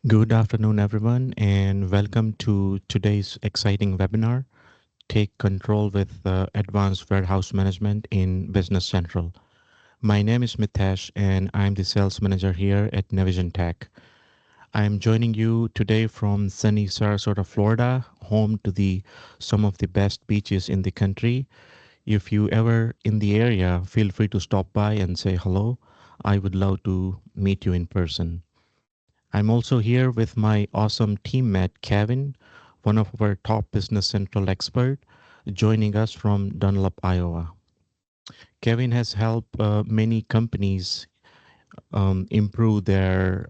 Good afternoon, everyone, and welcome to today's exciting webinar, Take Control with Advanced Warehouse Management in Business Central. My name is Mitesh, and I'm the sales manager here at Navision Tech. I'm joining you today from sunny Sarasota, Florida, home to some of the best beaches in the country. If you ever in the area, feel free to stop by and say hello. I would love to meet you in person. I'm also here with my awesome teammate, Kevin, one of our top Business Central expert, joining us from Dunlop, Iowa. Kevin has helped many companies improve their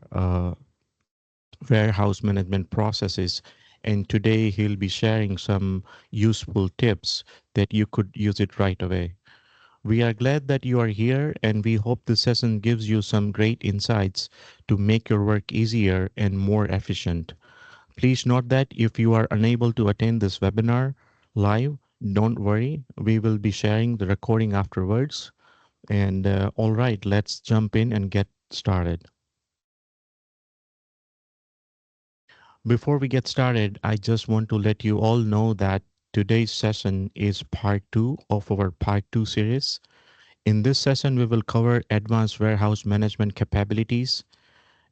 warehouse management processes, and today he'll be sharing some useful tips that you could use it right away. We are glad that you are here, and we hope this session gives you some great insights to make your work easier and more efficient. Please note that if you are unable to attend this webinar live, don't worry. We will be sharing the recording afterwards. And all right, let's jump in and get started. Before we get started, I just want to let you all know that today's session is part two of our part two series. In this session, we will cover advanced warehouse management capabilities.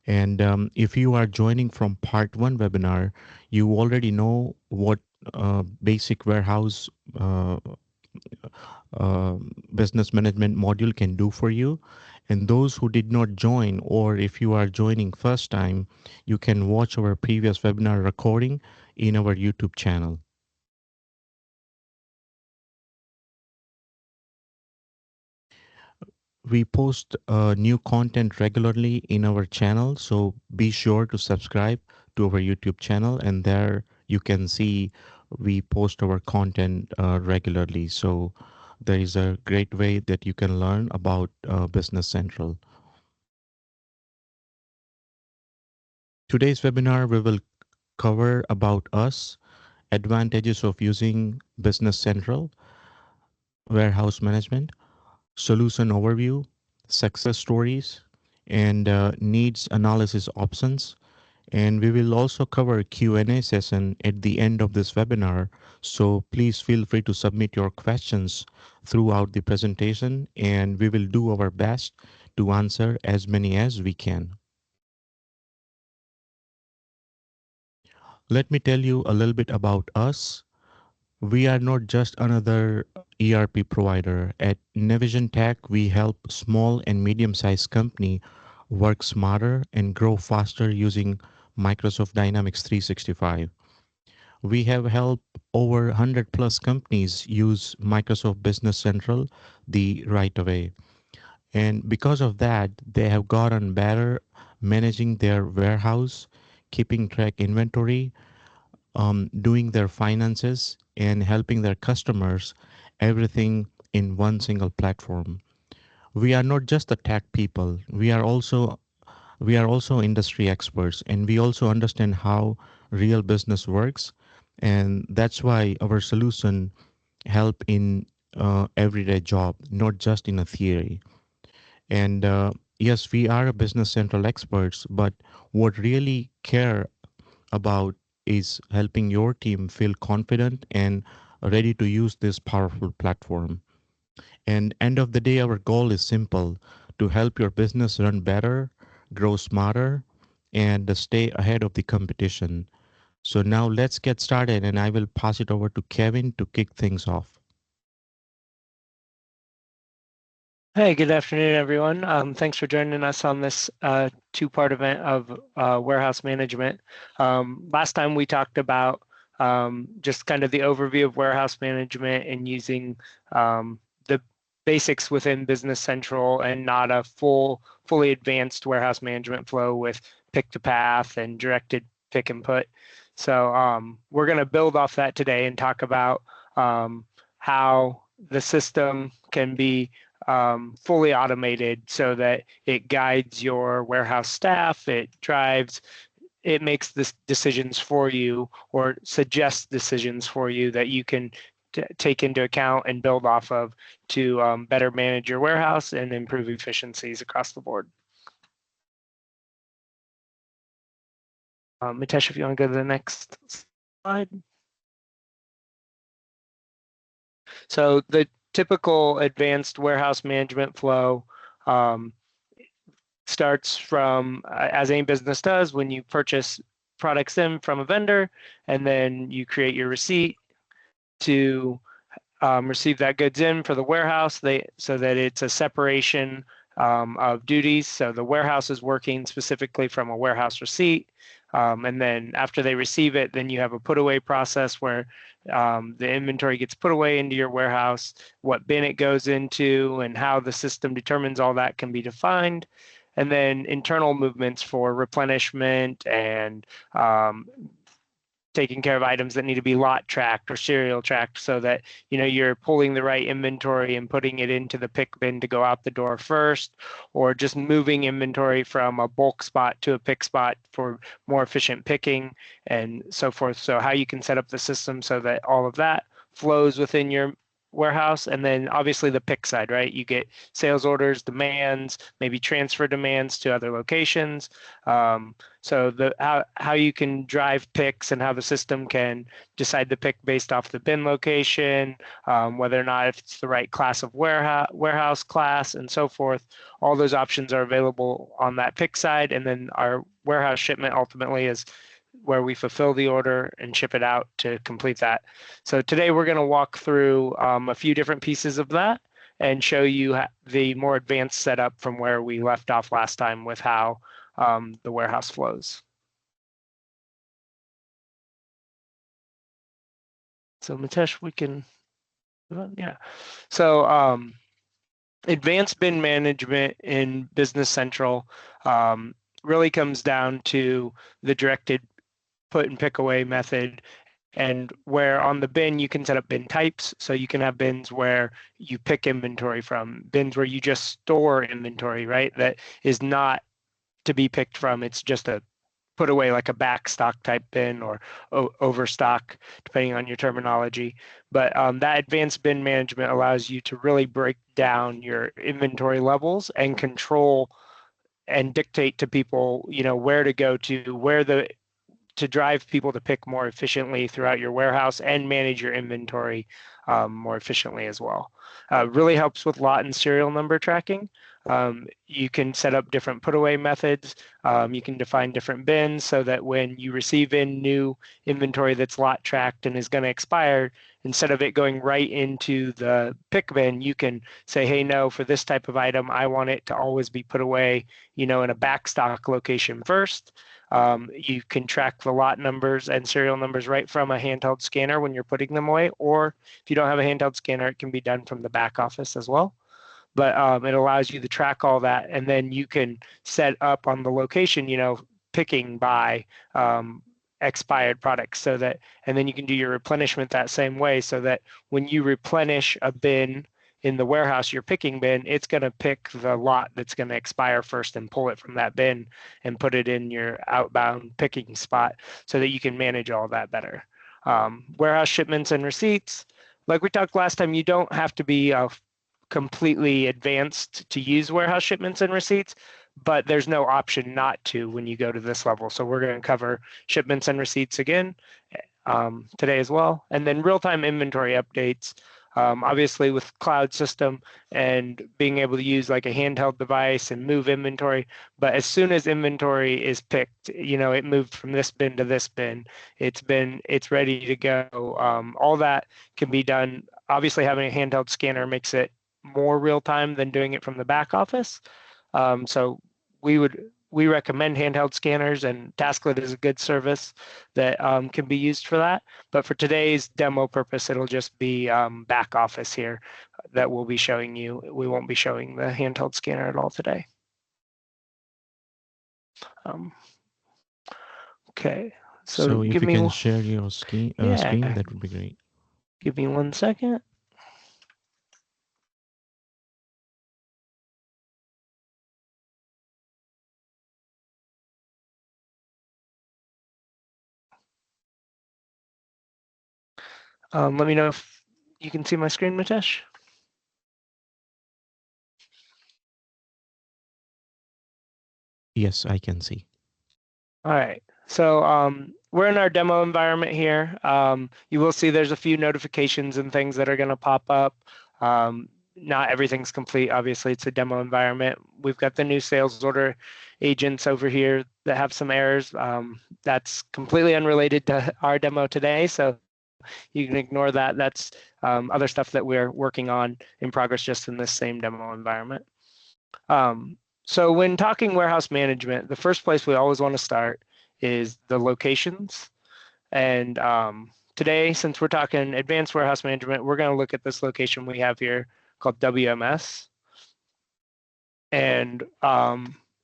And if you are joining from part one webinar, you already know what basic warehouse uh, uh, business management module can do for you. And those who did not join, or if you are joining first time, you can watch our previous webinar recording in our YouTube channel. We post new content regularly in our channel, so be sure to subscribe to our YouTube channel, and there you can see we post our content regularly. So there is a great way that you can learn about Business Central. Today's webinar, we will cover about us, advantages of using Business Central, warehouse management, solution overview, success stories, and needs analysis options. And we will also cover a Q&A session at the end of this webinar. So please feel free to submit your questions throughout the presentation, and we will do our best to answer as many as we can. Let me tell you a little bit about us. We are not just another ERP provider. At Navision Tech, we help small and medium-sized company work smarter and grow faster using Microsoft Dynamics 365. We have helped over 100 plus companies use Microsoft Business Central the right way. And because of that, they have gotten better managing their warehouse, keeping track inventory, doing their finances, and helping their customers, everything in one single platform. We are not just the tech people. We are also industry experts, and we also understand how real business works, and that's why our solution help in everyday job, not just in a theory. And yes, we are a Business Central experts, but what really care about is helping your team feel confident and ready to use this powerful platform. And end of the day, our goal is simple: to help your business run better, grow smarter, and stay ahead of the competition. So now let's get started, and I will pass it over to Kevin to kick things off. Hey, good afternoon, everyone. Thanks for joining us on this two-part event of warehouse management. Last time we talked about just kind of the overview of warehouse management and using the basics within Business Central and not a fully advanced warehouse management flow with pick to path and directed pick and put. So we're going to build off that today and talk about how the system can be fully automated so that it guides your warehouse staff, it makes this decisions for you or suggests decisions for you that you can take into account and build off of to better manage your warehouse and improve efficiencies across the board. Mitesh, if you want to go to the next slide. So the typical advanced warehouse management flow starts from, as any business does, when you purchase products in from a vendor, and then you create your receipt to receive that goods in for the warehouse, so that it's a separation of duties. So the warehouse is working specifically from a warehouse receipt. And then after they receive it, then you have a put away process where the inventory gets put away into your warehouse, what bin it goes into, and how the system determines all that can be defined. And then internal movements for replenishment and taking care of items that need to be lot tracked or serial tracked, so that you're pulling the right inventory and putting it into the pick bin to go out the door first, or just moving inventory from a bulk spot to a pick spot for more efficient picking and so forth. So how you can set up the system so that all of that flows within your warehouse. And then obviously the pick side, right? You get sales orders, demands, maybe transfer demands to other locations. So how you can drive picks and how the system can decide the pick based off the bin location, whether or not if it's the right class of warehouse class, and so forth. All those options are available on that pick side, and then our warehouse shipment ultimately is where we fulfill the order and ship it out to complete that. So today we're going to walk through a few different pieces of that and show you the more advanced setup from where we left off last time with how the warehouse flows. So Mitesh, we can, yeah. So advanced bin management in Business Central really comes down to the directed put and pick away method, and where on the bin you can set up bin types. So you can have bins where you pick inventory from, bins where you just store inventory, right? That is not to be picked from. It's just a put away, like a back stock type bin or overstock, depending on your terminology. But that advanced bin management allows you to really break down your inventory levels and control and dictate to people, where to go to drive people to pick more efficiently throughout your warehouse and manage your inventory more efficiently as well. Really helps with lot and serial number tracking. You can set up different put away methods. You can define different bins so that when you receive in new inventory that's lot tracked and is going to expire, instead of it going right into the pick bin, you can say, hey, no, for this type of item, I want it to always be put away, in a backstock location first. You can track the lot numbers and serial numbers right from a handheld scanner when you're putting them away, or if you don't have a handheld scanner, it can be done from the back office as well. But it allows you to track all that, and then you can set up on the location, picking by expired products, so that, and then you can do your replenishment that same way, so that when you replenish a bin in the warehouse, your picking bin, it's going to pick the lot that's going to expire first and pull it from that bin and put it in your outbound picking spot, so that you can manage all that better. Warehouse shipments and receipts, like we talked last time, you don't have to be completely advanced to use warehouse shipments and receipts, but there's no option not to when you go to this level. So we're going to cover shipments and receipts again today as well. And then real-time inventory updates. Obviously with cloud system and being able to use like a handheld device and move inventory, but as soon as inventory is picked, it moved from this bin to this bin, it's ready to go. All that can be done. Obviously having a handheld scanner makes it more real time than doing it from the back office. So we recommend handheld scanners, and Tasklet is a good service that can be used for that. But for today's demo purpose, it'll just be back office here that we'll be showing you. We won't be showing the handheld scanner at all today. Okay. So if you can share your screen, that would be great. Give me 1 second. Let me know if you can see my screen, Mitesh. Yes, I can see. All right. So we're in our demo environment here. You will see there's a few notifications and things that are going to pop up. Not everything's complete. Obviously, it's a demo environment. We've got the new sales order agents over here that have some errors. That's completely unrelated to our demo today. So you can ignore that. That's other stuff that we're working on in progress just in this same demo environment. So when talking warehouse management, the first place we always want to start is the locations. And today, since we're talking advanced warehouse management, we're going to look at this location we have here called WMS. And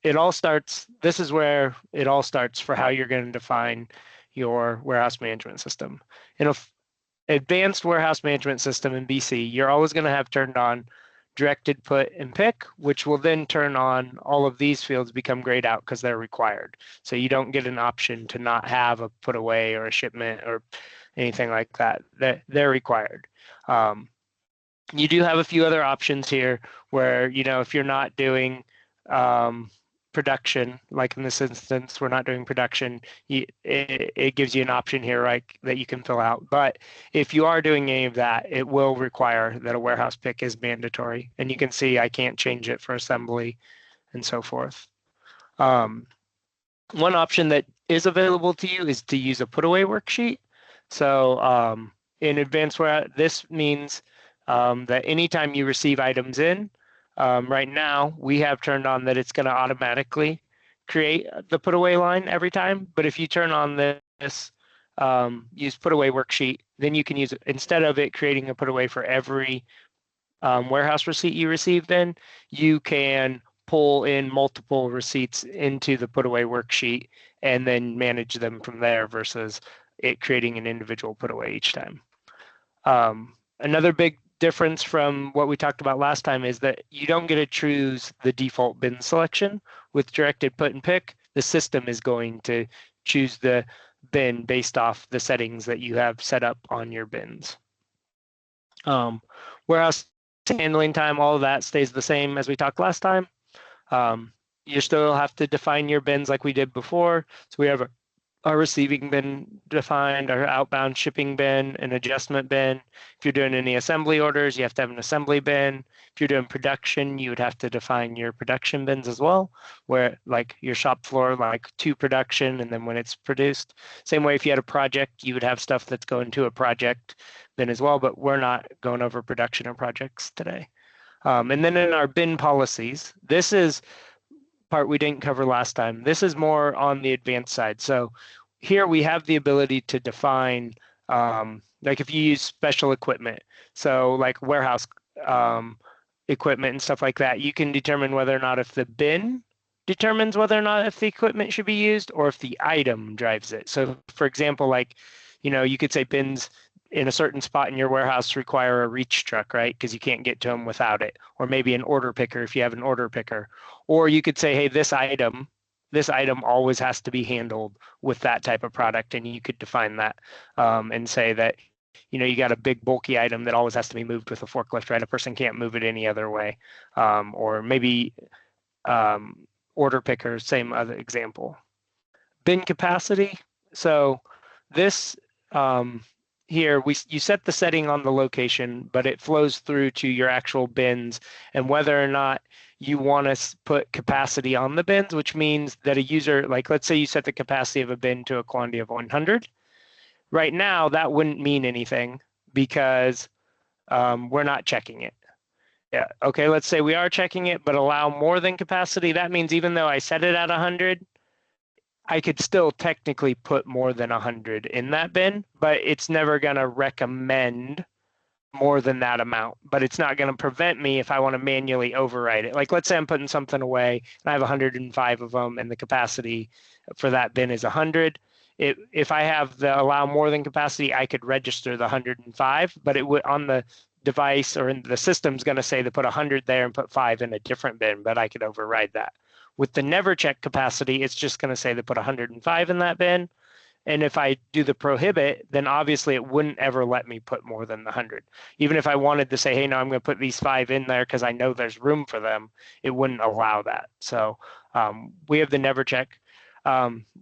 it all starts, this is where it all starts for how you're going to define your warehouse management system. In an advanced warehouse management system in BC, you're always going to have turned on directed put and pick, which will then turn on all of these fields become grayed out because they're required. So you don't get an option to not have a put away or a shipment or anything like that. They're required. You do have a few other options here where, if you're not doing production, like in this instance, we're not doing production, it gives you an option here, right, that you can fill out. But if you are doing any of that, it will require that a warehouse pick is mandatory. And you can see I can't change it for assembly and so forth. One option that is available to you is to use a put away worksheet. So in advanced warehouse, this means that anytime you receive items in, right now, we have turned on that it's going to automatically create the put away line every time. But if you turn on this use put away worksheet, then you can use it instead of it creating a put away for every warehouse receipt you received in, you can pull in multiple receipts into the put away worksheet and then manage them from there versus it creating an individual put away each time. Another big difference from what we talked about last time is that you don't get to choose the default bin selection. With directed put and pick, the system is going to choose the bin based off the settings that you have set up on your bins. Warehouse handling time, all of that stays the same as we talked last time. You still have to define your bins like we did before. So we have our receiving bin defined, our outbound shipping bin, an adjustment bin. If you're doing any assembly orders, you have to have an assembly bin. If you're doing production, you would have to define your production bins as well, where like your shop floor, like to production, and then when it's produced. Same way if you had a project, you would have stuff that's going to a project bin as well, but we're not going over production or projects today. And then in our bin policies, this is part we didn't cover last time. This is more on the advanced side. So here we have the ability to define, like if you use special equipment, so like warehouse equipment and stuff like that, you can determine whether or not if the bin determines whether or not if the equipment should be used or if the item drives it. So for example, like, you could say bins in a certain spot in your warehouse require a reach truck, right? Because you can't get to them without it. Or maybe an order picker if you have an order picker. Or you could say, hey, this item always has to be handled with that type of product. And you could define that and say that, you got a big bulky item that always has to be moved with a forklift, right? A person can't move it any other way. Or maybe order picker, same other example. Bin capacity. So this here, you set the setting on the location, but it flows through to your actual bins and whether or not you want to put capacity on the bins, which means that a user, like let's say you set the capacity of a bin to a quantity of 100. Right now, that wouldn't mean anything because we're not checking it. Yeah, okay, let's say we are checking it, but allow more than capacity. That means even though I set it at 100, I could still technically put more than 100 in that bin, but it's never going to recommend more than that amount. But it's not going to prevent me if I want to manually override it. Like let's say I'm putting something away and I have 105 of them and the capacity for that bin is 100. If I have the allow more than capacity, I could register the 105, but it would on the device or in the system's going to say to put 100 there and put 5 in a different bin, but I could override that. With the never check capacity, it's just going to say to put 105 in that bin. And if I do the prohibit, then obviously it wouldn't ever let me put more than the 100. Even if I wanted to say, hey, no, I'm going to put these 5 in there because I know there's room for them, it wouldn't allow that. So we have the never check.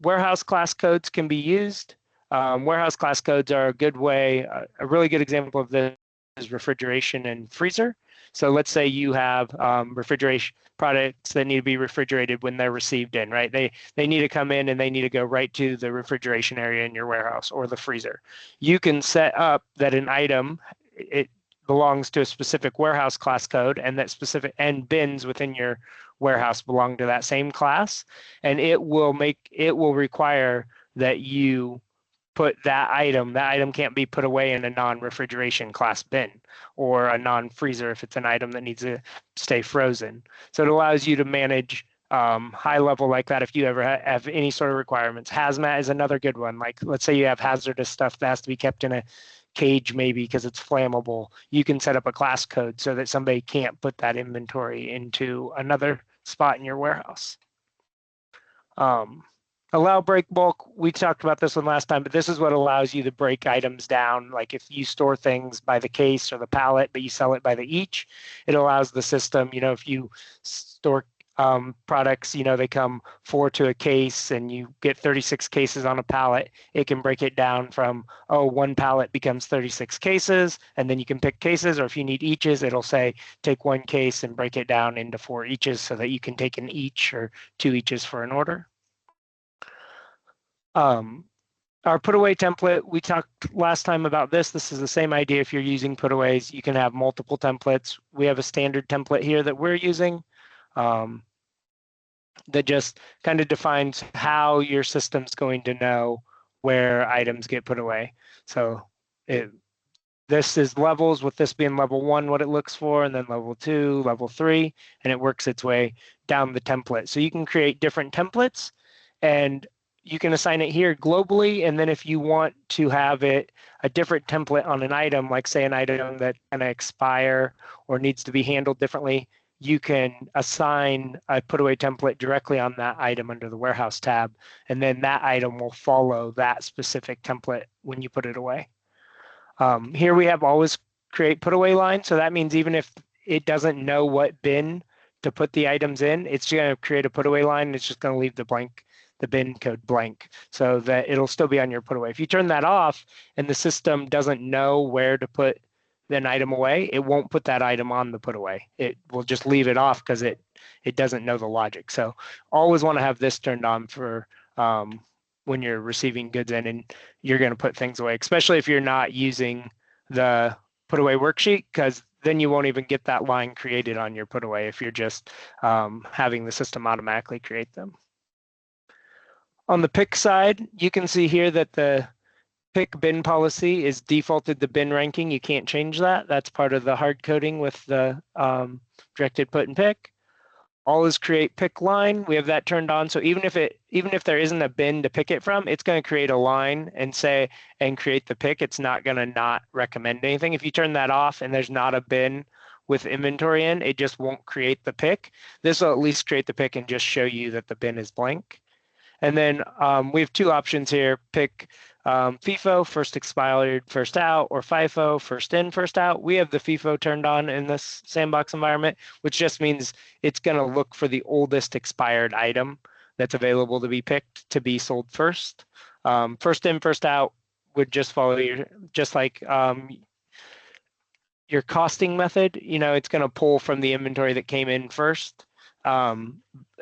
Warehouse class codes can be used. Warehouse class codes are a good way, a really good example of this is refrigeration and freezer. So let's say you have refrigeration products that need to be refrigerated when they're received in, right? They need to come in and they need to go right to the refrigeration area in your warehouse or the freezer. You can set up that an item, it belongs to a specific warehouse class code, and that specific and bins within your warehouse belong to that same class, and it will require that you put that item can't be put away in a non-refrigeration class bin or a non-freezer if it's an item that needs to stay frozen. So it allows you to manage high level like that if you ever have any sort of requirements. Hazmat is another good one. Like let's say you have hazardous stuff that has to be kept in a cage maybe because it's flammable. You can set up a class code so that somebody can't put that inventory into another spot in your warehouse. Allow break bulk, we talked about this one last time, but this is what allows you to break items down. Like if you store things by the case or the pallet, but you sell it by the each, it allows the system, if you store products, they come 4 to a case and you get 36 cases on a pallet, it can break it down from, one pallet becomes 36 cases, and then you can pick cases, or if you need eaches, it'll say take 1 case and break it down into 4 eaches so that you can take an each or 2 eaches for an order. Our put away template, we talked last time about this. This is the same idea. If you're using put aways, you can have multiple templates. We have a standard template here that we're using that just kind of defines how your system's going to know where items get put away. So this is levels, with this being level 1, what it looks for, and then level 2, level 3, and it works its way down the template. So you can create different templates, and you can assign it here globally, and then if you want to have it a different template on an item, like say an item that's going to expire or needs to be handled differently, you can assign a put away template directly on that item under the warehouse tab, and then that item will follow that specific template when you put it away. Here we have always create put away line, so that means even if it doesn't know what bin to put the items in, it's going to create a put away line, and it's just going to leave the bin code blank so that it'll still be on your put away. If you turn that off and the system doesn't know where to put an item away, it won't put that item on the put away. It will just leave it off because it doesn't know the logic. So always want to have this turned on for when you're receiving goods in and you're going to put things away, especially if you're not using the put away worksheet, because then you won't even get that line created on your put away if you're just having the system automatically create them. On the pick side, you can see here that the pick bin policy is defaulted to bin ranking. You can't change that. That's part of the hard coding with the directed put and pick. All is create pick line. We have that turned on. So even if there isn't a bin to pick it from, it's going to create a line and create the pick. It's not going to not recommend anything. If you turn that off and there's not a bin with inventory in, it just won't create the pick. This will at least create the pick and just show you that the bin is blank. And then we have 2 options here, pick FIFO, first expired, first out, or FIFO, first in, first out. We have the FIFO turned on in this sandbox environment, which just means it's going to look for the oldest expired item that's available to be picked to be sold first. First in, first out would just follow just like your costing method. It's going to pull from the inventory that came in first.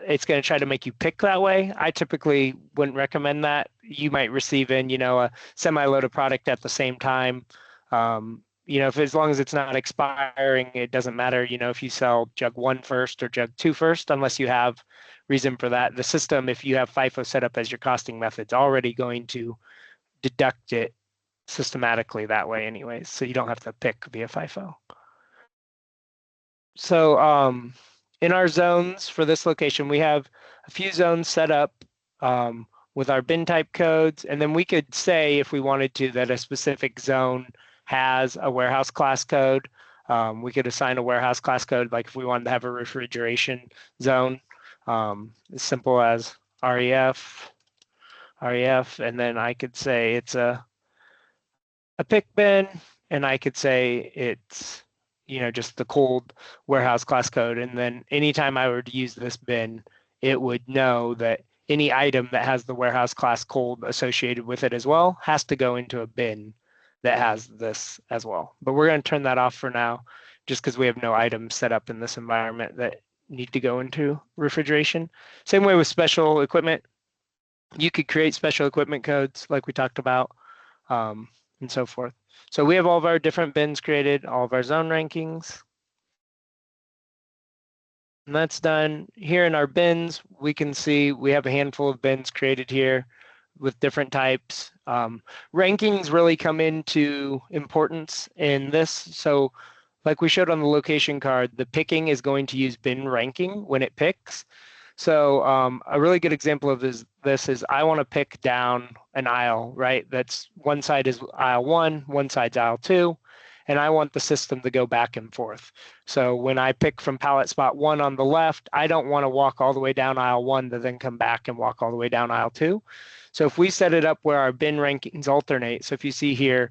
It's going to try to make you pick that way. I typically wouldn't recommend that. You might receive in, a semi-loaded product at the same time. If as long as it's not expiring, it doesn't matter, if you sell jug 1 first or jug 2 first, unless you have reason for that. The system, if you have FIFO set up as your costing method, it's already going to deduct it systematically that way anyways. So you don't have to pick via FIFO. So, in our zones for this location, we have a few zones set up with our bin type codes. And then we could say, if we wanted to, that a specific zone has a warehouse class code. We could assign a warehouse class code, like if we wanted to have a refrigeration zone, as simple as REF, and then I could say it's a pick bin, and I could say it's just the cold warehouse class code. And then anytime I were to use this bin, it would know that any item that has the warehouse class cold associated with it as well has to go into a bin that has this as well. But we're going to turn that off for now, just because we have no items set up in this environment that need to go into refrigeration. Same way with special equipment. You could create special equipment codes like we talked about, and so forth. So we have all of our different bins created, all of our zone rankings. And that's done. Here in our bins, we can see we have a handful of bins created here with different types. Rankings really come into importance in this. So like we showed on the location card, the picking is going to use bin ranking when it picks. So a really good example of this is I want to pick down an aisle, right? That's one side is aisle 1, one side's aisle 2, and I want the system to go back and forth. So when I pick from pallet spot 1 on the left, I don't want to walk all the way down aisle 1 to then come back and walk all the way down aisle 2. So if we set it up where our bin rankings alternate, so if you see here,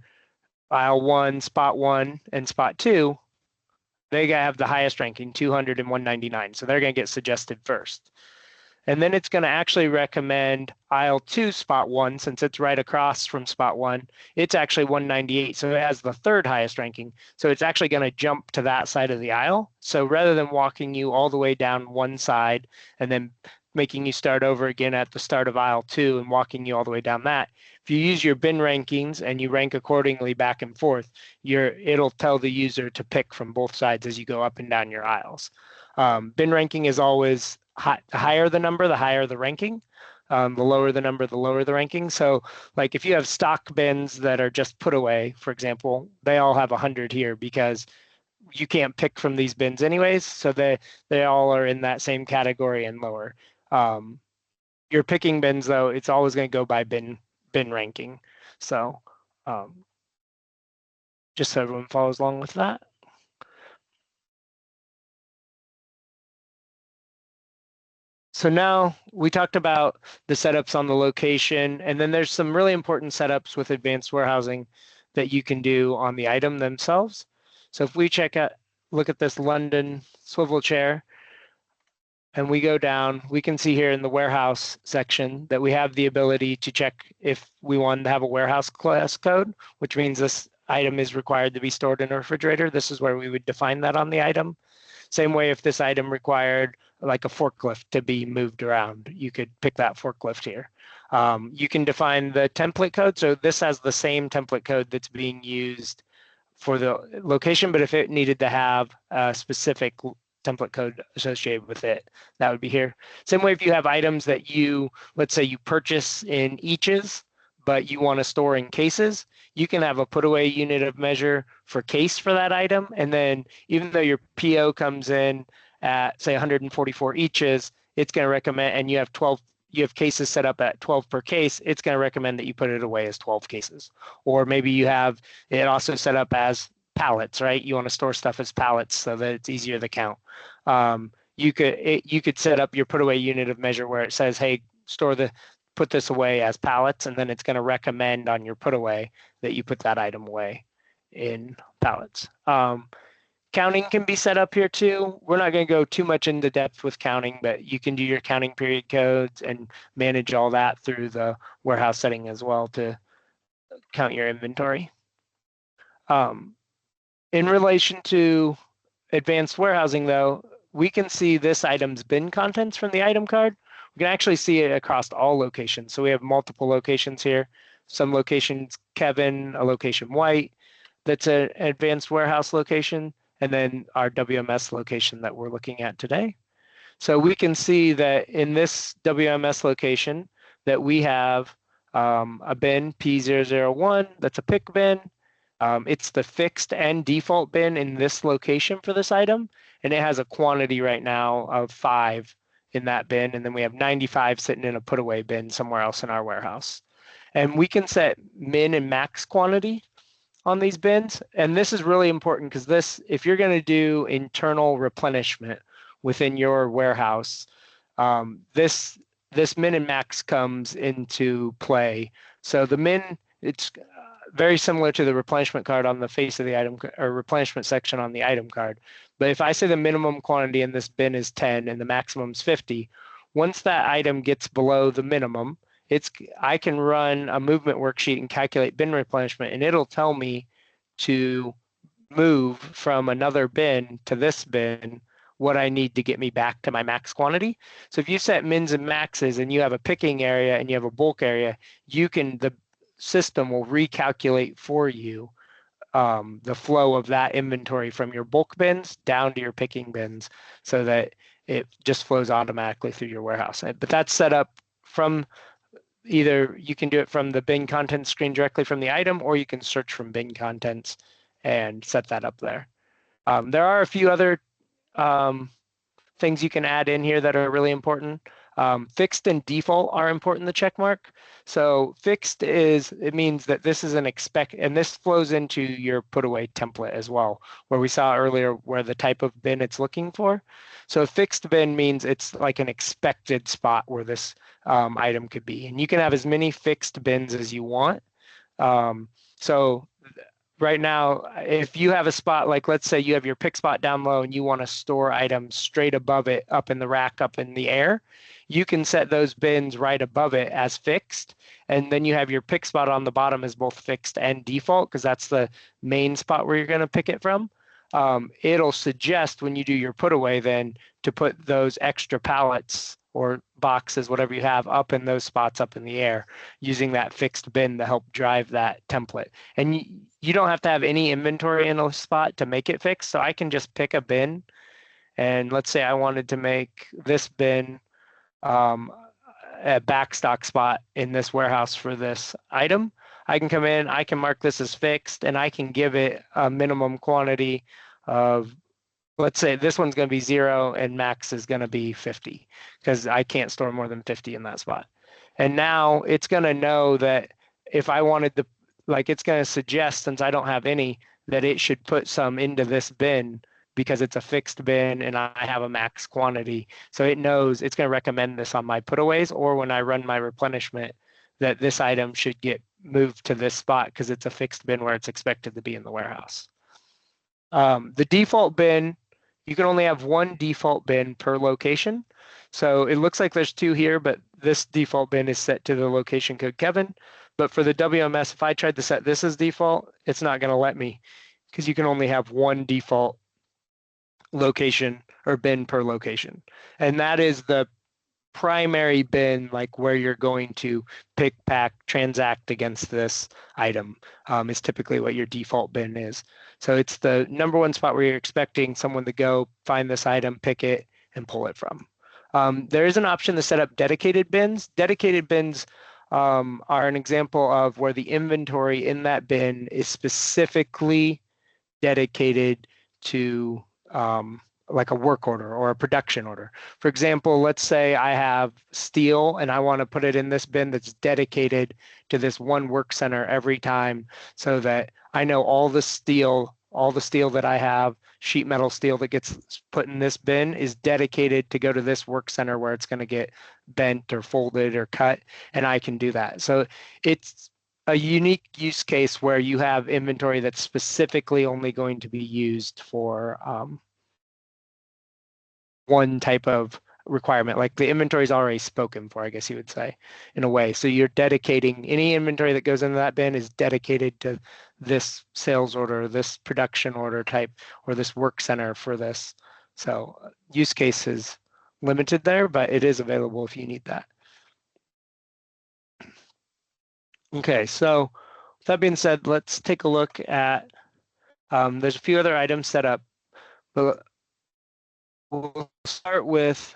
aisle 1, spot 1, and spot 2, they have the highest ranking, 200 and 199. So they're going to get suggested first. And then it's going to actually recommend aisle 2, spot 1, since it's right across from spot 1. It's actually 198, so it has the third highest ranking. So it's actually going to jump to that side of the aisle. So rather than walking you all the way down one side and then making you start over again at the start of aisle 2 and walking you all the way down that, if you use your bin rankings and you rank accordingly back and forth, it'll tell the user to pick from both sides as you go up and down your aisles. Bin ranking is always the higher the number, the higher the ranking. The lower the number, the lower the ranking. So like if you have stock bins that are just put away, for example, they all have 100 here because you can't pick from these bins anyways. So they all are in that same category and lower. Your picking bins though, it's always going to go by bin ranking. So just so everyone follows along with that. So now we talked about the setups on the location, and then there's some really important setups with advanced warehousing that you can do on the item themselves. So if we look at this London swivel chair, and we go down, we can see here in the warehouse section that we have the ability to check if we want to have a warehouse class code, which means this item is required to be stored in a refrigerator. This is where we would define that on the item. Same way if this item required like a forklift to be moved around, you could pick that forklift here. You can define the template code. So this has the same template code that's being used for the location, but if it needed to have a specific template code associated with it, that would be here. Same way if you have items that let's say you purchase in eaches, but you want to store in cases, you can have a put away unit of measure for case for that item. And then even though your PO comes in at say 144 eaches, it's going to recommend, and you have cases set up at 12 per case, it's going to recommend that you put it away as 12 cases. Or maybe you have it also set up as pallets, right? You want to store stuff as pallets so that it's easier to count. You could set up your put away unit of measure where it says, hey, put this away as pallets, and then it's going to recommend on your put away that you put that item away in pallets. Counting can be set up here too. We're not going to go too much into depth with counting, but you can do your counting period codes and manage all that through the warehouse setting as well to count your inventory. In relation to advanced warehousing though, we can see this item's bin contents from the item card. We can actually see it across all locations. So we have multiple locations here. Some locations, Kevin, a location White, that's an advanced warehouse location, and then our WMS location that we're looking at today. So we can see that in this WMS location that we have a bin P001, that's a pick bin. It's the fixed and default bin in this location for this item, and it has a quantity right now of 5 in that bin, and then we have 95 sitting in a put away bin somewhere else in our warehouse. And we can set min and max quantity on these bins, and this is really important because if you're going to do internal replenishment within your warehouse, this min and max comes into play. So the min, it's very similar to the replenishment card on the face of the item or replenishment section on the item card. But if I say the minimum quantity in this bin is 10 and the maximum is 50, once that item gets below the minimum, I can run a movement worksheet and calculate bin replenishment, and it'll tell me to move from another bin to this bin what I need to get me back to my max quantity. So if you set mins and maxes and you have a picking area and you have a bulk area, the system will recalculate for you the flow of that inventory from your bulk bins down to your picking bins so that it just flows automatically through your warehouse. But that's set up from either you can do it from the bin contents screen directly from the item, or you can search from bin contents and set that up there. There are a few other things you can add in here that are really important. Fixed and default are important, the check mark. So fixed it means that this is an expect, and this flows into your put away template as well, where we saw earlier where the type of bin it's looking for. So fixed bin means it's like an expected spot where this item could be. And you can have as many fixed bins as you want. So right now, if you have a spot, like let's say you have your pick spot down low and you want to store items straight above it, up in the rack, up in the air, you can set those bins right above it as fixed. And then you have your pick spot on the bottom as both fixed and default, because that's the main spot where you're going to pick it from. It'll suggest when you do your put away then to put those extra pallets or boxes, whatever you have, up in those spots up in the air, using that fixed bin to help drive that template. And you don't have to have any inventory in a spot to make it fixed. So I can just pick a bin, and let's say I wanted to make this bin a backstock spot in this warehouse for this item. I can come in, I can mark this as fixed, and I can give it a minimum quantity of, let's say this one's going to be 0 and max is going to be 50, because I can't store more than 50 in that spot. And now it's going to know that if I wanted to, like it's going to suggest, since I don't have any, that it should put some into this bin because it's a fixed bin and I have a max quantity. So it knows it's going to recommend this on my putaways, or when I run my replenishment, that this item should get moved to this spot because it's a fixed bin where it's expected to be in the warehouse. The default bin, you can only have one default bin per location. So it looks like there's two here, but this default bin is set to the location code Kevin. But for the WMS, if I tried to set this as default, it's not going to let me, because you can only have one default location or bin per location. And that is the primary bin, like where you're going to pick, pack, transact against this item, is typically what your default bin is. So it's the number one spot where you're expecting someone to go find this item, pick it, and pull it from. There is an option to set up dedicated bins. Dedicated bins are an example of where the inventory in that bin is specifically dedicated to like a work order or a production order. For example, let's say I have steel and I want to put it in this bin that's dedicated to this one work center every time, so that I know all the steel that I have, sheet metal steel that gets put in this bin, is dedicated to go to this work center where it's going to get bent or folded or cut, and I can do that. So it's a unique use case where you have inventory that's specifically only going to be used for one type of requirement, like the inventory is already spoken for, I guess you would say, in a way. So you're dedicating any inventory that goes into that bin is dedicated to this sales order, this production order type, or this work center for this. So use case is limited there, but it is available if you need that. Okay, so with that being said, let's take a look at, there's a few other items set up, but we'll start with,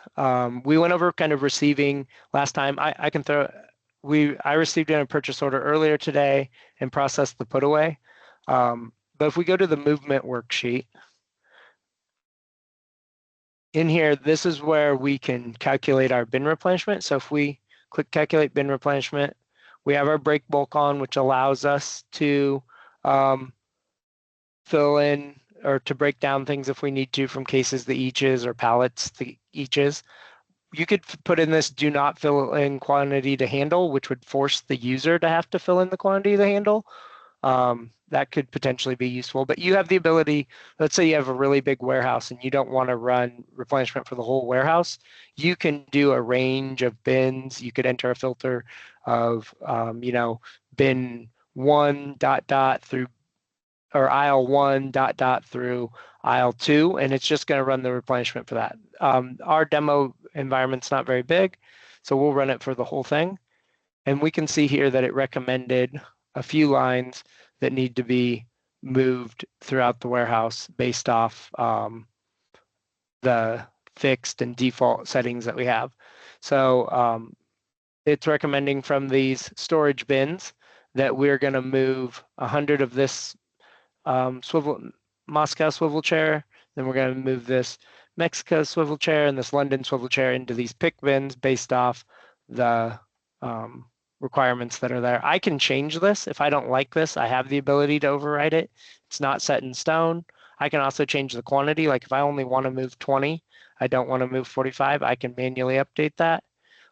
we went over kind of receiving last time. I received in a purchase order earlier today and processed the put away. But if we go to the movement worksheet, in here, this is where we can calculate our bin replenishment. So if we click calculate bin replenishment, we have our break bulk on, which allows us to fill in or to break down things if we need to, from cases to eaches or pallets to eaches. You could put in this do not fill in quantity to handle, which would force the user to have to fill in the quantity to handle. that could potentially be useful. But you have the ability, let's say you have a really big warehouse and you don't want to run replenishment for the whole warehouse. You can do a range of bins. You could enter a filter of, bin 1 ... through, or aisle 1 ... through aisle 2, and it's just going to run the replenishment for that. Our demo environment's not very big, so we'll run it for the whole thing. And we can see here that it recommended a few lines that need to be moved throughout the warehouse based off the fixed and default settings that we have. So it's recommending from these storage bins that we're going to move 100 of this Moscow swivel chair. Then we're going to move this Mexico swivel chair and this London swivel chair into these pick bins based off the requirements that are there. I can change this. If I don't like this, I have the ability to override it. It's not set in stone. I can also change the quantity. Like if I only want to move 20, I don't want to move 45, I can manually update that.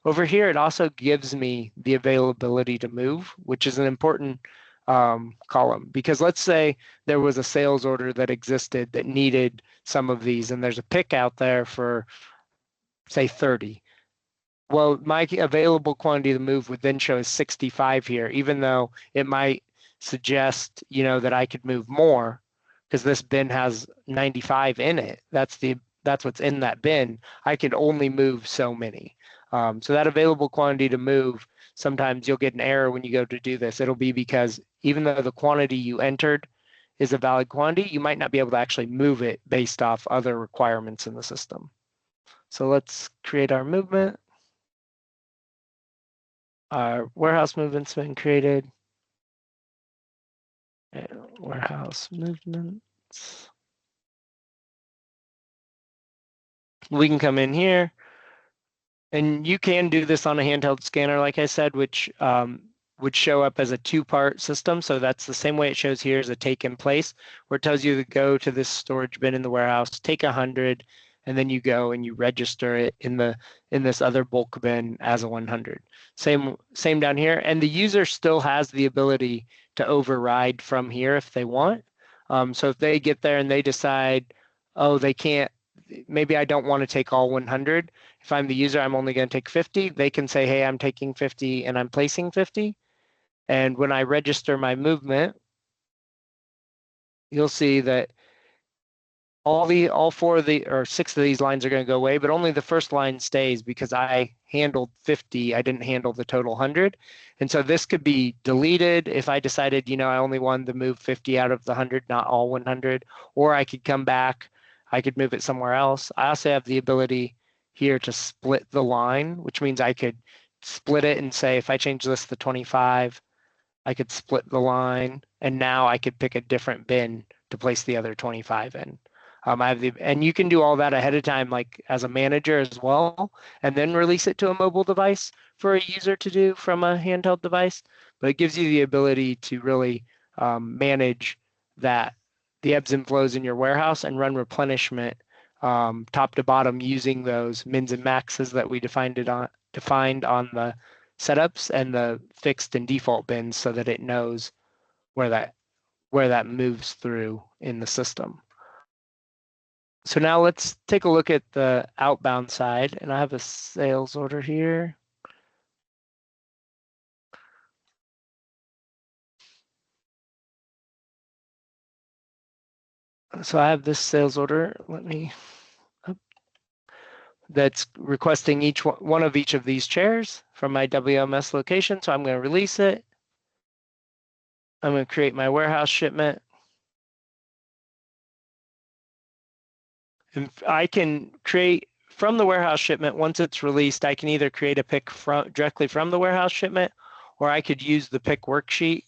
Over here, it also gives me the availability to move, which is an important column, because let's say there was a sales order that existed that needed some of these, and there's a pick out there for, say, 30. Well, my available quantity to move would then show as 65 here, even though it might suggest, that I could move more because this bin has 95 in it. That's what's in that bin. I could only move so many. So that available quantity to move, sometimes you'll get an error when you go to do this. It'll be because even though the quantity you entered is a valid quantity, you might not be able to actually move it based off other requirements in the system. So let's create our movement. Our warehouse movement's been created. And warehouse movements. We can come in here, and you can do this on a handheld scanner, like I said, which would show up as a two-part system. So that's the same way it shows here as a take in place, where it tells you to go to this storage bin in the warehouse, take 100, and then you go and you register it in this other bulk bin as a 100. Same down here, and the user still has the ability to override from here if they want. So if they get there and they decide, oh, they can't, maybe I don't want to take all 100. If I'm the user, I'm only going to take 50. They can say, hey, I'm taking 50 and I'm placing 50. And when I register my movement, you'll see that all 4 of the, or 6 of these lines are going to go away, but only the first line stays because I handled 50. I didn't handle the total 100. And so this could be deleted if I decided, I only wanted to move 50 out of the 100, not all 100, or I could come back. I could move it somewhere else. I also have the ability here to split the line, which means I could split it and say, if I change this to 25, I could split the line, and now I could pick a different bin to place the other 25 in. And you can do all that ahead of time, like as a manager as well, and then release it to a mobile device for a user to do from a handheld device. But it gives you the ability to really manage the ebbs and flows in your warehouse and run replenishment top to bottom using those mins and maxes that we defined on the setups and the fixed and default bins, so that it knows where that moves through in the system. So now let's take a look at the outbound side, and I have a sales order here. So I have this sales order. That's requesting one of each of these chairs from my WMS location. So I'm going to release it. I'm going to create my warehouse shipment. And I can create from the warehouse shipment. Once it's released, I can either create a pick directly from the warehouse shipment, or I could use the pick worksheet.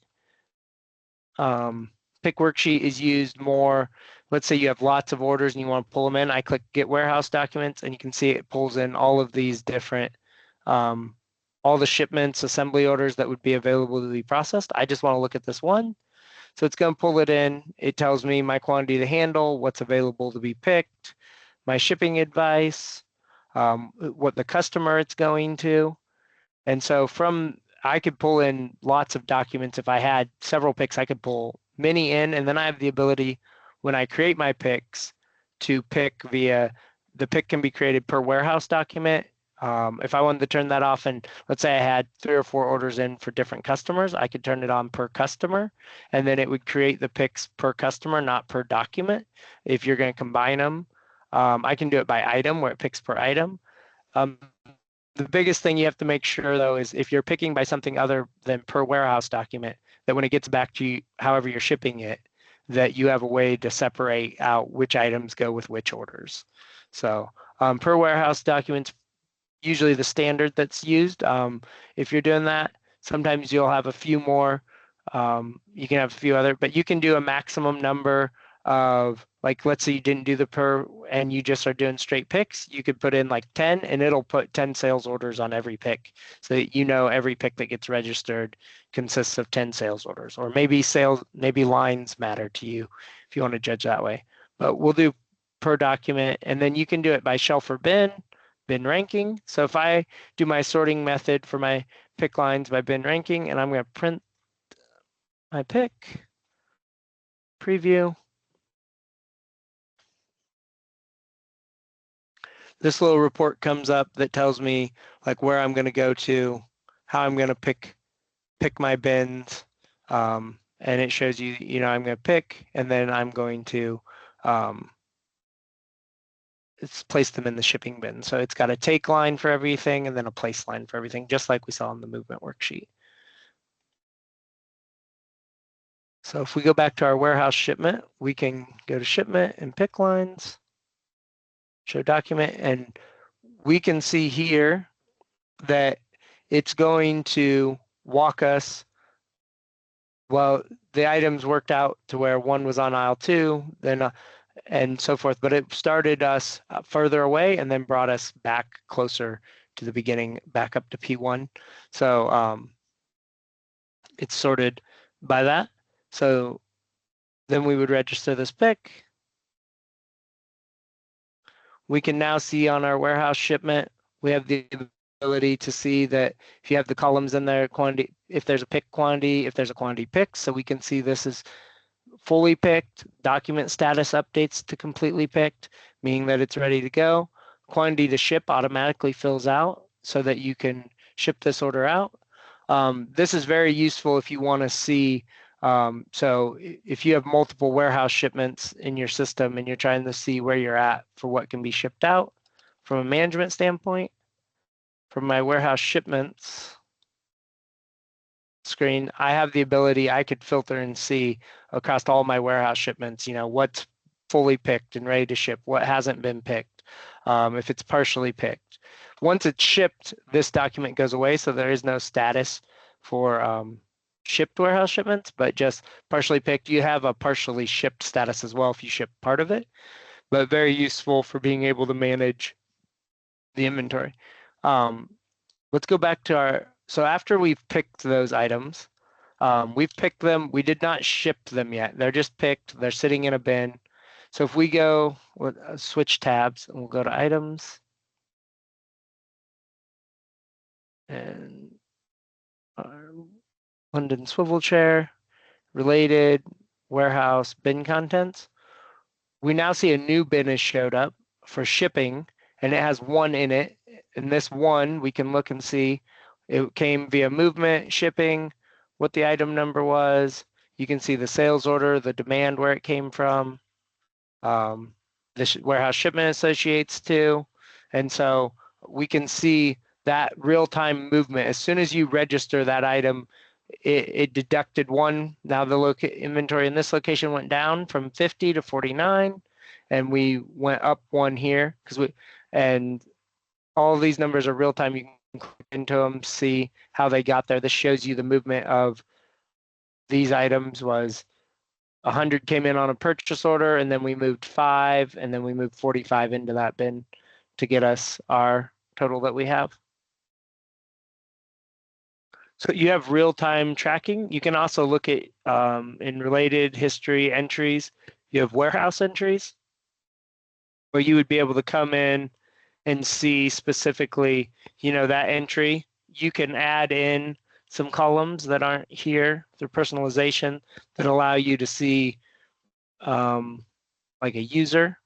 Pick worksheet is used more. Let's say you have lots of orders and you want to pull them in. I click get warehouse documents, and you can see it pulls in all of these different, all the shipments, assembly orders that would be available to be processed. I just want to look at this one. So it's going to pull it in. It tells me my quantity to handle, what's available to be picked, my shipping advice, what the customer it's going to. And so I could pull in lots of documents. If I had several picks, I could pull many in, and then I have the ability when I create my picks to pick via, the pick can be created per warehouse document. If I wanted to turn that off, and let's say I had 3 or 4 orders in for different customers, I could turn it on per customer, and then it would create the picks per customer, not per document. If you're going to combine them, I can do it by item where it picks per item. The biggest thing you have to make sure though is if you're picking by something other than per warehouse document, that when it gets back to you, however you're shipping it, that you have a way to separate out which items go with which orders. So per warehouse documents, usually the standard that's used. If you're doing that, sometimes you'll have a few more. You can have a few other, but you can do a maximum number of, like, let's say you didn't do the per and you just are doing straight picks. You could put in like 10 and it'll put 10 sales orders on every pick. So that you know every pick that gets registered consists of 10 sales orders, or maybe maybe lines matter to you if you want to judge that way. But we'll do per document, and then you can do it by shelf or bin ranking. So if I do my sorting method for my pick lines by bin ranking, and I'm going to print my pick, preview. This little report comes up that tells me like where I'm going to go to, how I'm going to pick my bins, and it shows you, I'm going to pick, and then I'm going to place them in the shipping bin. So it's got a take line for everything and then a place line for everything, just like we saw in the movement worksheet. So if we go back to our warehouse shipment, we can go to shipment and pick lines, show document, and we can see here that it's going to walk us, well, the items worked out to where one was on aisle 2, then and so forth, but it started us further away and then brought us back closer to the beginning, back up to P1. So it's sorted by that. So then we would register this pick. We can now see on our warehouse shipment, we have the ability to see that if you have the columns in there, quantity, if there's a pick quantity, if there's a quantity pick, so we can see this is fully picked, document status updates to completely picked, meaning that it's ready to go. Quantity to ship automatically fills out so that you can ship this order out. This is very useful if you want to see, so if you have multiple warehouse shipments in your system and you're trying to see where you're at for what can be shipped out from a management standpoint, from my warehouse shipments screen, I have the ability, I could filter and see across all my warehouse shipments, what's fully picked and ready to ship, what hasn't been picked, if it's partially picked. Once it's shipped, this document goes away, so there is no status for shipped warehouse shipments, but just partially picked. You have a partially shipped status as well if you ship part of it, but very useful for being able to manage the inventory. Let's go back to our, so after we've picked those items, we've picked them, we did not ship them yet. They're just picked, they're sitting in a bin. So if we go, switch tabs, and we'll go to items, and London swivel chair, related, warehouse, bin contents. We now see a new bin has showed up for shipping, and it has 1 in it. And this 1, we can look and see it came via movement, shipping, what the item number was. You can see the sales order, the demand, where it came from, the warehouse shipment associates to. And so we can see that real-time movement. As soon as you register that item, it deducted 1. Now the inventory in this location went down from 50 to 49, and we went up 1 here and all of these numbers are real-time. You can click into them, see how they got there. This shows you the movement of these items. Was 100 came in on a purchase order, and then we moved 5, and then we moved 45 into that bin to get us our total that we have. So you have real-time tracking. You can also look at in related history entries. You have warehouse entries where you would be able to come in and see specifically, that entry. You can add in some columns that aren't here through personalization that allow you to see like a user.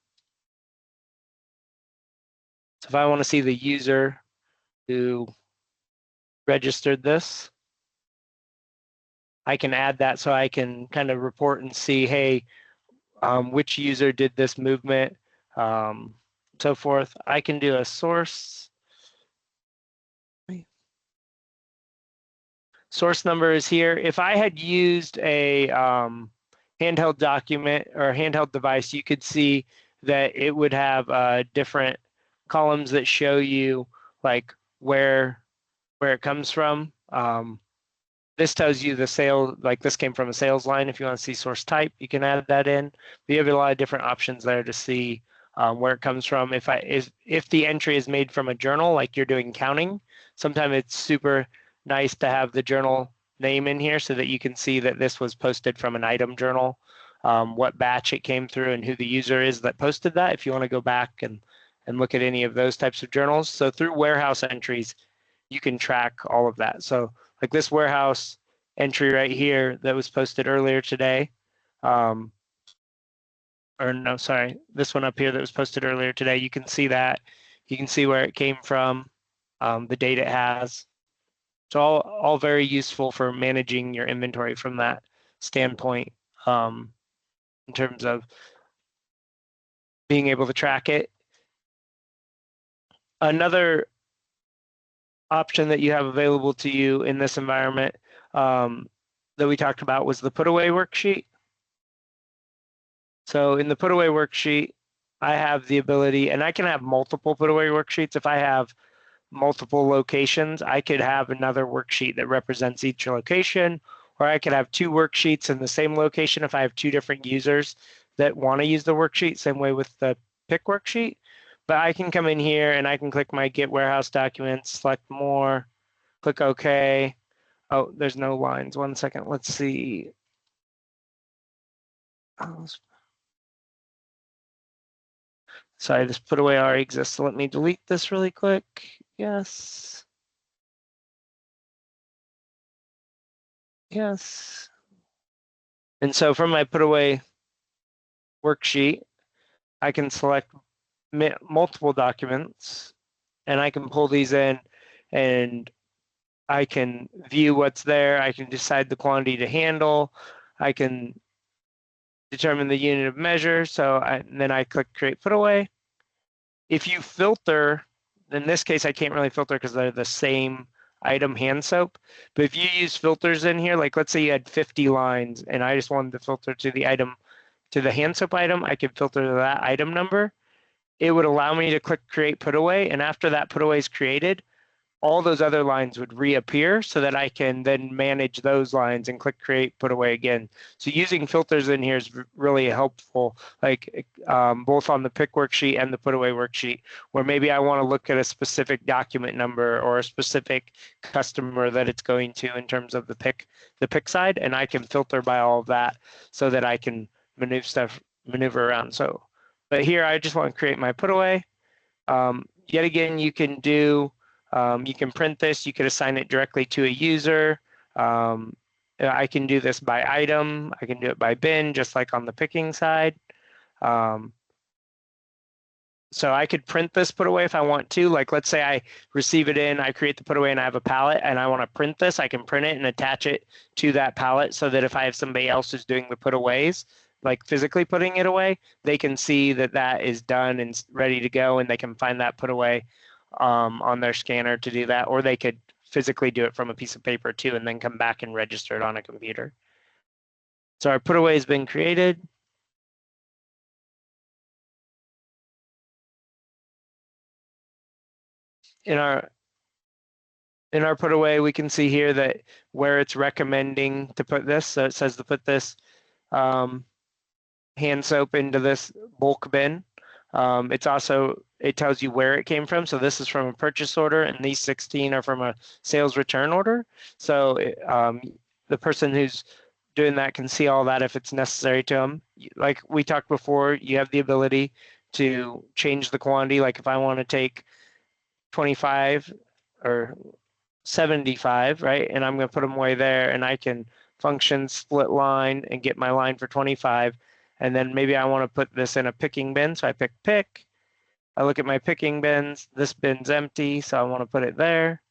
So if I want to see the user who registered this, I can add that so I can kind of report and see, hey, which user did this movement, so forth. I can do a source. Source number is here. If I had used a handheld document or handheld device, you could see that it would have different columns that show you like where it comes from. This tells you the sale, like this came from a sales line. If you want to see source type, you can add that in. But you have a lot of different options there to see where it comes from. If the entry is made from a journal, like you're doing counting, sometimes it's super nice to have the journal name in here so that you can see that this was posted from an item journal, what batch it came through, and who the user is that posted that. If you want to go back and look at any of those types of journals. So through warehouse entries, you can track all of that. So like this warehouse entry right here that was posted earlier today, or no, sorry, this one up here that was posted earlier today, you can see that. You can see where it came from, the date it has. It's all very useful for managing your inventory from that standpoint, in terms of being able to track it. Another option that you have available to you in this environment that we talked about was the put away worksheet. So in the put away worksheet, I have the ability, and I can have multiple put away worksheets. If I have multiple locations, I could have another worksheet that represents each location, or I could have two worksheets in the same location if I have two different users that want to use the worksheet, same way with the pick worksheet. But I can come in here and I can click my Get Warehouse Documents, select More, click OK. Oh, there's no lines. 1 second. Let's see. Sorry, this put away already exists. So let me delete this really quick. Yes. Yes. And so from my put away worksheet, I can select multiple documents and I can pull these in and I can view what's there. I can decide the quantity to handle. I can determine the unit of measure. So then I click create put away. If you filter, in this case, I can't really filter because they're the same item hand soap. But if you use filters in here, like let's say you had 50 lines and I just wanted to filter to the item, to the hand soap item, I could filter to that item number. It would allow me to click create put away. And after that put away is created, all those other lines would reappear so that I can then manage those lines and click create put away again. So using filters in here is really helpful, like both on the pick worksheet and the put away worksheet, where maybe I want to look at a specific document number or a specific customer that it's going to in terms of the pick side, and I can filter by all of that so that I can maneuver around. So, but here I just want to create my put away. Yet again, you can do you can print this, you could assign it directly to a user. I can do this by item, I can do it by bin, just like on the picking side. So I could print this put away if I want to. Like let's say I receive it in, I create the put away and I have a pallet and I want to print this, I can print it and attach it to that pallet so that if I have somebody else who's doing the put aways, like physically putting it away, they can see that that is done and ready to go and they can find that put away on their scanner to do that, or they could physically do it from a piece of paper too and then come back and register it on a computer. So our put away has been created. In our put away, we can see here that where it's recommending to put this. So it says to put this hand soap into this bulk bin. It tells you where it came from. So this is from a purchase order and these 16 are from a sales return order. So the person who's doing that can see all that if it's necessary to them. Like we talked before, you have the ability to change the quantity. Like if I want to take 25 or 75, right? And I'm going to put them away there, and I can function split line and get my line for 25. And then maybe I want to put this in a picking bin. So I pick. I look at my picking bins. This bin's empty, so I want to put it there.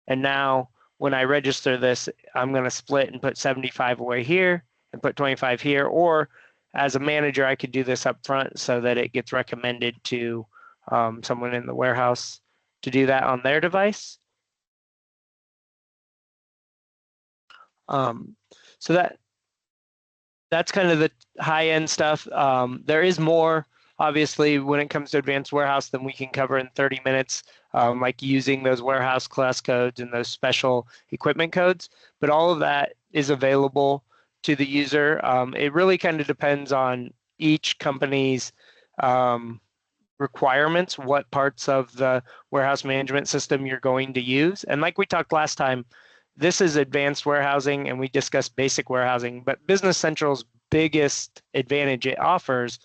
And now when I register this, I'm going to split and put 75 away here and put 25 here. Or as a manager, I could do this up front so that it gets recommended to someone in the warehouse to do that on their device. So that's kind of the high-end stuff. There is more, obviously, when it comes to advanced warehouse than we can cover in 30 minutes, like using those warehouse class codes and those special equipment codes. But all of that is available to the user. It really kind of depends on each company's requirements, what parts of the warehouse management system you're going to use. And like we talked last time, this is advanced warehousing and we discussed basic warehousing, but Business Central's biggest advantage it offers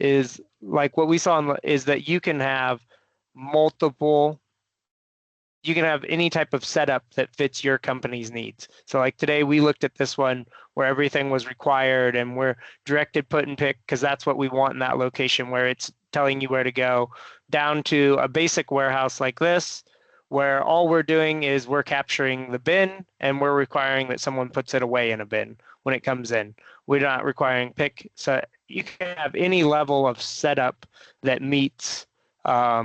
is like what we saw is that you can have any type of setup that fits your company's needs. So like today we looked at this one where everything was required and we're directed put and pick because that's what we want in that location where it's telling you where to go, down to a basic warehouse like this where all we're doing is we're capturing the bin and we're requiring that someone puts it away in a bin when it comes in. We're not requiring pick. So you can have any level of setup that meets a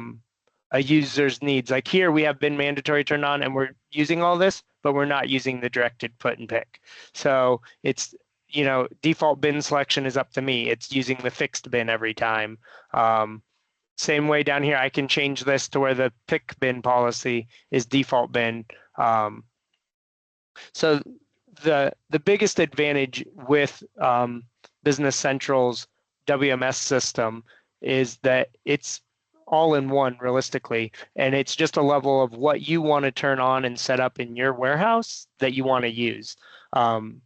user's needs. Like here we have bin mandatory turned on and we're using all this, but we're not using the directed put and pick. So it's, default bin selection is up to me. It's using the fixed bin every time. Same way down here, I can change this to where the pick bin policy is default bin. So the biggest advantage with Business Central's WMS system is that it's all in one realistically, and it's just a level of what you want to turn on and set up in your warehouse that you want to use. And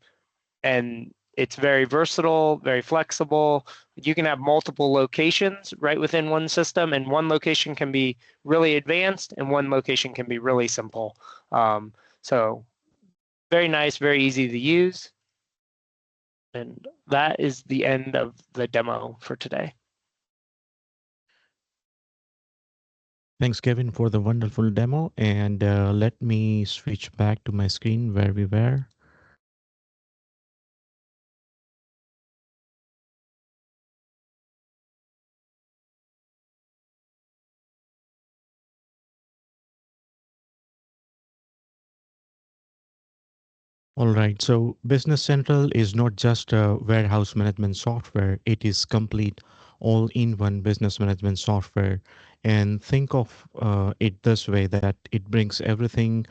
it's very versatile, very flexible. You can have multiple locations right within one system, and one location can be really advanced and one location can be really simple. So very nice, very easy to use. And that is the end of the demo for today. Thanks, Kevin, for the wonderful demo. And let me switch back to my screen where we were. All right, so Business Central is not just a warehouse management software, it is complete all-in-one business management software. And think of it this way, that it brings everything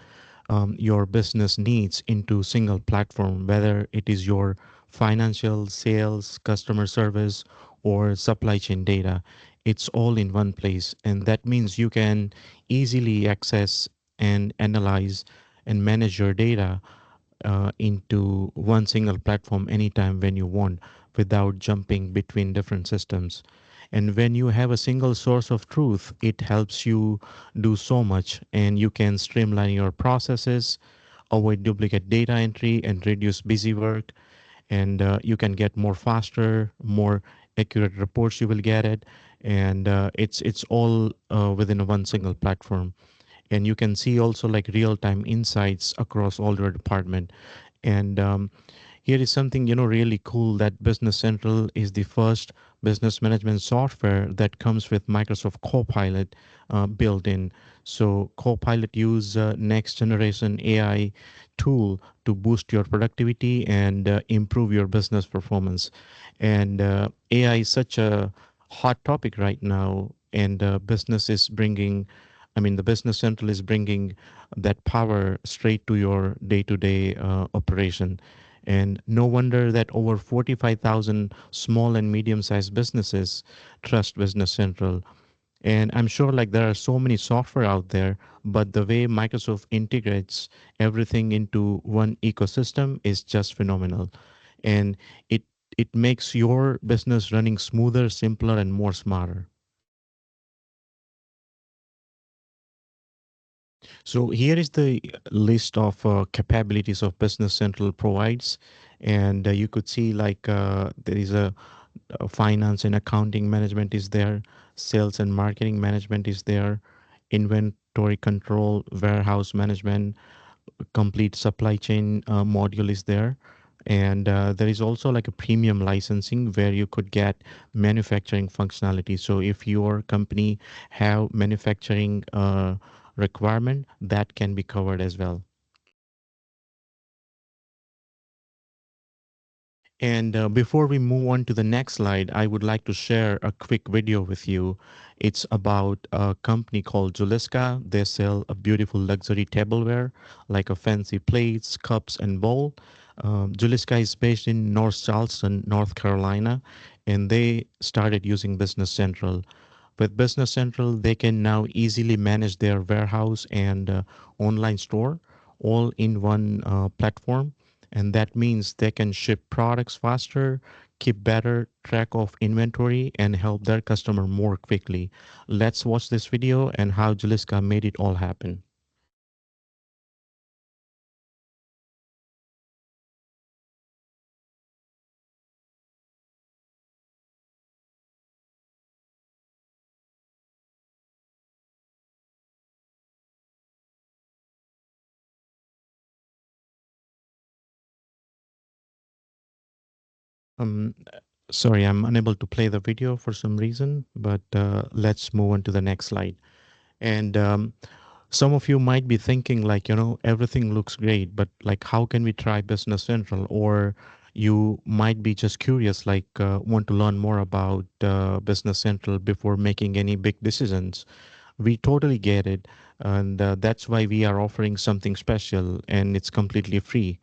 your business needs into single platform, whether it is your financial, sales, customer service, or supply chain data. It's all in one place. And that means you can easily access and analyze and manage your data into one single platform anytime when you want without jumping between different systems. And when you have a single source of truth, it helps you do so much, and you can streamline your processes, avoid duplicate data entry, and reduce busy work. And you can get more faster, more accurate reports you will get it. And it's all within one single platform. And you can see also like real-time insights across all your department. And here is something really cool, that Business Central is the first business management software that comes with Microsoft Copilot built in. So Copilot use next generation AI tool to boost your productivity and improve your business performance. And AI is such a hot topic right now, and business is bringing, the Business Central is bringing that power straight to your day-to-day operation. And no wonder that over 45,000 small and medium-sized businesses trust Business Central. And I'm sure like there are so many software out there, but the way Microsoft integrates everything into one ecosystem is just phenomenal. And it makes your business running smoother, simpler, and more smarter. So here is the list of capabilities of Business Central provides, and you could see like there is a finance and accounting management is there, sales and marketing management is there, inventory control, warehouse management, complete supply chain module is there. And there is also like a premium licensing where you could get manufacturing functionality. So if your company have manufacturing requirement, that can be covered as well. And before we move on to the next slide, I would like to share a quick video with you. It's about a company called Juliska. They sell a beautiful luxury tableware, like a fancy plates, cups, and bowl. Juliska is based in North Charleston, North Carolina, and they started using Business Central. With Business Central, they can now easily manage their warehouse and online store all in one platform. And that means they can ship products faster, keep better track of inventory, and help their customer more quickly. Let's watch this video and how Juliska made it all happen. Um, Sorry, I'm unable to play the video for some reason, but let's move on to the next slide. And some of you might be thinking like, everything looks great, but like, how can we try Business Central? Or you might be just curious, like, want to learn more about Business Central before making any big decisions. We totally get it. And that's why we are offering something special, and it's completely free.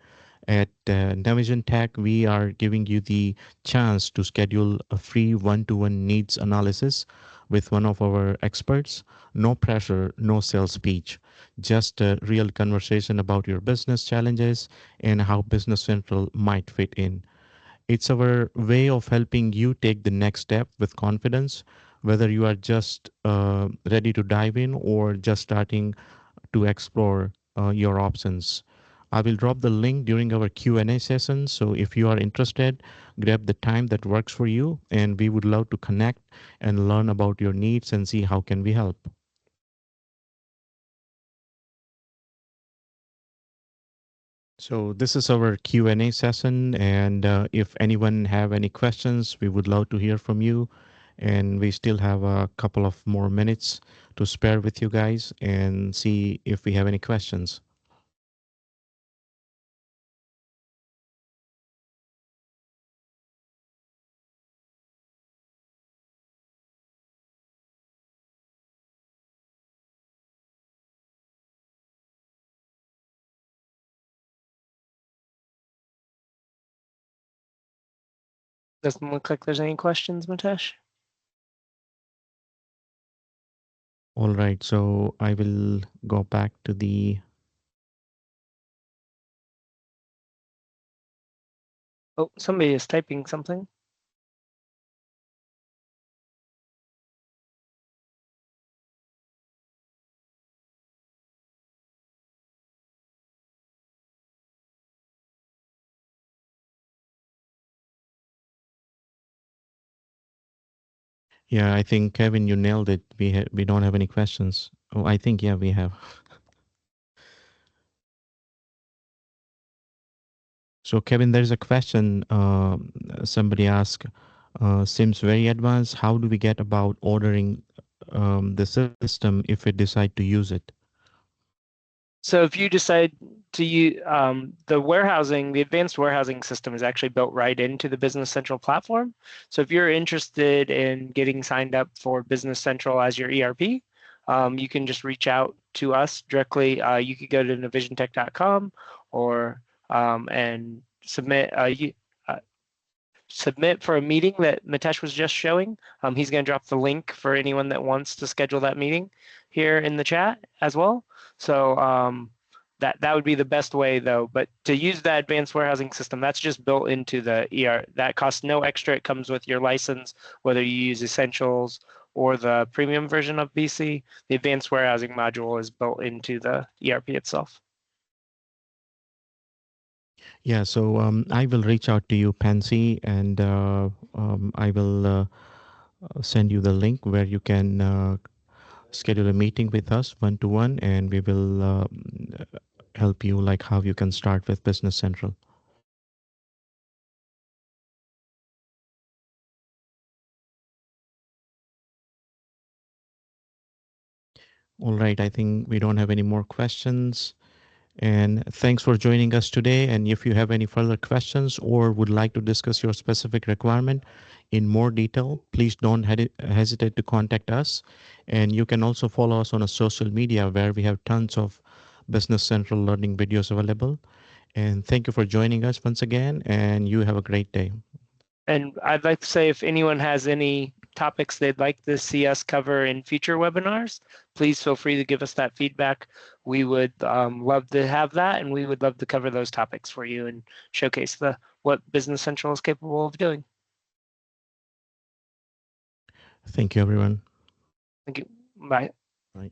At Navision Tech, we are giving you the chance to schedule a free one-to-one needs analysis with one of our experts. No pressure, no sales speech, just a real conversation about your business challenges and how Business Central might fit in. It's our way of helping you take the next step with confidence, whether you are just ready to dive in or just starting to explore your options. I will drop the link during our Q&A session. So if you are interested, grab the time that works for you, and we would love to connect and learn about your needs and see how can we help. So this is our Q&A session, and if anyone have any questions, we would love to hear from you. And we still have a couple of more minutes to spare with you guys and see if we have any questions. Doesn't look like there's any questions, Mitesh. All right, so I will go back to the. Oh, somebody is typing something. Yeah, I think Kevin, you nailed it. We don't have any questions. Oh, I think yeah, we have. So Kevin, there's a question. Somebody asked, seems very advanced. How do we get about ordering the system if we decide to use it? So if you decide to use the advanced warehousing system is actually built right into the Business Central platform. So if you're interested in getting signed up for Business Central as your ERP, you can just reach out to us directly. You could go to navisiontech.com or and submit for a meeting that Mitesh was just showing. He's going to drop the link for anyone that wants to schedule that meeting here in the chat as well. So that would be the best way though. But to use that advanced warehousing system, that's just built into the ER. That costs no extra. It comes with your license, whether you use Essentials or the premium version of BC. The advanced warehousing module is built into the ERP itself. Yeah, so I will reach out to you, Pansy, and I will send you the link where you can schedule a meeting with us one-to-one, and we will help you like how you can start with Business Central. All right, I think we don't have any more questions. And thanks for joining us today. And if you have any further questions or would like to discuss your specific requirement in more detail, please don't hesitate to contact us. And you can also follow us on a social media where we have tons of Business Central learning videos available. And thank you for joining us once again, and you have a great day. And I'd like to say if anyone has any topics they'd like to see us cover in future webinars, please feel free to give us that feedback. We would love to have that, and we would love to cover those topics for you and showcase what Business Central is capable of doing. Thank you, everyone. Thank you. Bye. Bye.